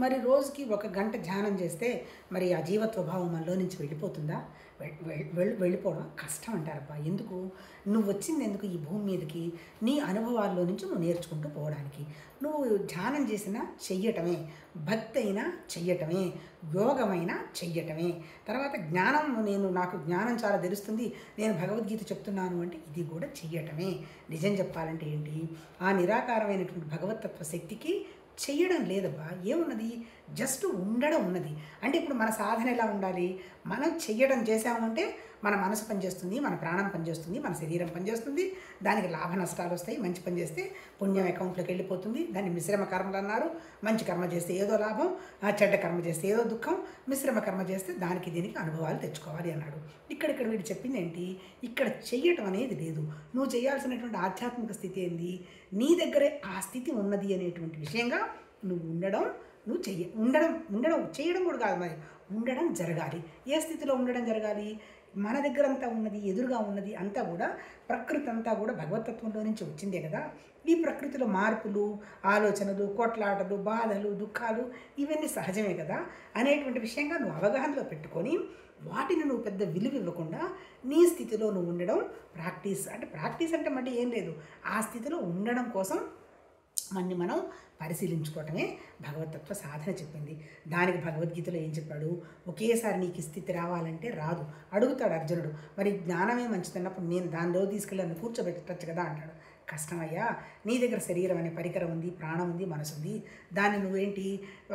మరి రోజుకి ఒక గంట ధ్యానం చేస్తే మరి ఆ జీవత్వ భావం మనలో నుంచి వెళ్ళిపోతుందా? వెళ్ళిపోవడం కష్టం అంటారబ్బా. ఎందుకు? నువ్వు వచ్చింది ఎందుకు ఈ భూమి మీదకి? నీ అనుభవాల్లో నుంచి నువ్వు నేర్చుకుంటూ పోవడానికి. నువ్వు ధ్యానం చేసినా చెయ్యటమే, భక్తి అయినా చెయ్యటమే, యోగమైనా చెయ్యటమే. తర్వాత జ్ఞానం, నాకు జ్ఞానం చాలా తెలుస్తుంది, నేను భగవద్గీత చెప్తున్నాను అంటే ఇది కూడా చెయ్యటమే. నిజం చెప్పాలంటే ఏంటి? ఆ నిరాకారమైనటువంటి భగవతత్వ శక్తికి చెయ్యడం లేదబ్బా. ఏమున్నది? జస్ట్ ఉండడం ఉన్నది. అంటే ఇప్పుడు మన సాధన ఎలా ఉండాలి? మనం చెయ్యడం చేసామంటే మన మనసు పనిచేస్తుంది, మన ప్రాణం పనిచేస్తుంది, మన శరీరం పనిచేస్తుంది, దానికి లాభ నష్టాలు వస్తాయి. మంచి పని చేస్తే పుణ్యం అకౌంట్లోకి వెళ్ళిపోతుంది. దాన్ని మిశ్రమ కర్మలు అన్నారు. మంచి కర్మ చేస్తే ఏదో లాభం, చెడ్డ కర్మ చేస్తే ఏదో దుఃఖం, మిశ్రమ కర్మ చేస్తే దానికి దీనికి అనుభవాలు తెచ్చుకోవాలి అన్నాడు. ఇక్కడ వీడు చెప్పింది ఏంటి? ఇక్కడ చెయ్యటం అనేది లేదు. నువ్వు చేయాల్సినటువంటి ఆధ్యాత్మిక స్థితి ఏంది? నీ దగ్గరే ఆ స్థితి ఉన్నది అనేటువంటి విషయంగా నువ్వు ఉండడం, ఉండడం చేయడం కూడా కాదు, మరి ఉండడం జరగాలి. ఏ స్థితిలో ఉండడం జరగాలి? మన దగ్గర అంతా ఉన్నది, ఎదురుగా ఉన్నది అంతా కూడా ప్రకృతి అంతా కూడా భగవతత్వంలో నుంచి వచ్చిందే కదా. ఈ ప్రకృతిలో మార్పులు, ఆలోచనలు, కొట్లాటలు, బాధలు, దుఃఖాలు ఇవన్నీ సహజమే కదా అనేటువంటి విషయంగా నువ్వు అవగాహనలో పెట్టుకొని వాటిని నువ్వు పెద్ద విలువ ఇవ్వకుండా నీ స్థితిలో నువ్వు ఉండడం ప్రాక్టీస్ అంటే మళ్ళీ ఏం లేదు, ఆ స్థితిలో ఉండడం కోసం మనం పరిశీలించుకోవటమే భగవతత్వ సాధన చెప్పింది. దానికి భగవద్గీతలో ఏం చెప్పాడు? ఒకేసారి నీకు స్థితి రావాలంటే రాదు. అడుగుతాడు అర్జునుడు, మరి జ్ఞానమే మంచిదన్నప్పుడు నేను దానిలో తీసుకెళ్ళి కూర్చోబెట్టచ్చు కదా అంటాడు. కష్టమయ్యా, నీ దగ్గర శరీరం అనే పరికరం ఉంది, ప్రాణం ఉంది, మనసు ఉంది. దాన్ని నువ్వేంటి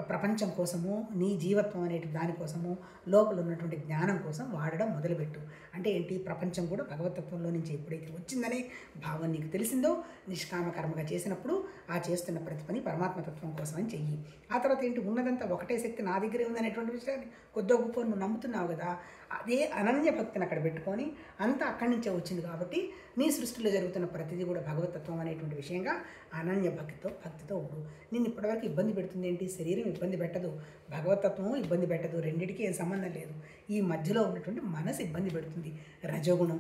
ప్రపంచం కోసము, నీ జీవత్వం అనేటి దానికోసము, లోపల ఉన్నటువంటి జ్ఞానం కోసం వాడడం మొదలుపెట్టు. అంటే ఏంటి? ప్రపంచం కూడా భగవతత్వంలో నుంచి ఎప్పుడైతే వచ్చిందనే భావం నీకు తెలిసిందో, నిష్కామ కర్మగా చేసినప్పుడు ఆ చేస్తున్న ప్రతి పని పరమాత్మతత్వం కోసం అని చెయ్యి. ఆ తర్వాత ఏంటి? ఉన్నదంతా ఒకటే శక్తి నా దగ్గరే ఉందనేటువంటి విషయాన్ని కొద్దిగా గొప్ప నువ్వు నమ్ముతున్నావు కదా, అదే అనన్య భక్తిని అక్కడ పెట్టుకొని అంతా అక్కడి నుంచే వచ్చింది కాబట్టి నీ సృష్టిలో జరుగుతున్న ప్రతిదీ కూడా భగవతత్వం అనేటువంటి విషయంగా అనన్య భక్తితో ఉండు. నేను ఇప్పటివరకు ఇబ్బంది పెడుతుంది ఏంటి? శరీరం ఇబ్బంది పెట్టదు, భగవతత్వము ఇబ్బంది పెట్టదు, రెండింటికి ఏం సంబంధం లేదు. ఈ మధ్యలో ఉన్నటువంటి మనసు ఇబ్బంది పెడుతుంది, రజోగుణం.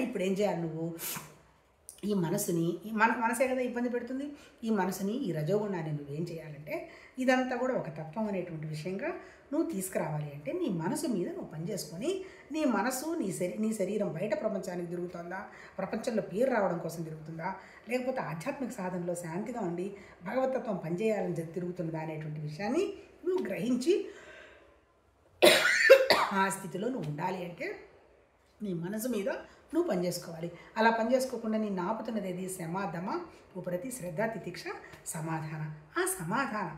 ఇప్పుడు ఏం చేయాలి నువ్వు? ఈ మనసుని, మనసే కదా ఇబ్బంది పెడుతుంది, ఈ మనసుని, ఈ రజోగుణాన్ని నువ్వేం చేయాలంటే ఇదంతా కూడా ఒక తత్వం అనేటువంటి విషయంగా నువ్వు తీసుకురావాలి. అంటే నీ మనసు మీద నువ్వు పనిచేసుకొని, నీ మనసు నీ శరీరం బయట ప్రపంచానికి తిరుగుతుందా, ప్రపంచంలో పేరు రావడం కోసం తిరుగుతుందా, లేకపోతే ఆధ్యాత్మిక సాధనలో శాంతిగా ఉండి భగవతత్వం పనిచేయాలని తిరుగుతుందా అనేటువంటి విషయాన్ని నువ్వు గ్రహించి ఆ స్థితిలో నువ్వు ఉండాలి. అంటే నీ మనసు మీద నువ్వు పనిచేసుకోవాలి. అలా పనిచేసుకోకుండా నేను ఆపుతున్నది ఏది? శమ, దమ, ఉపరతి, శ్రద్ధ, తితిక్ష, సమాధాన. ఆ సమాధాన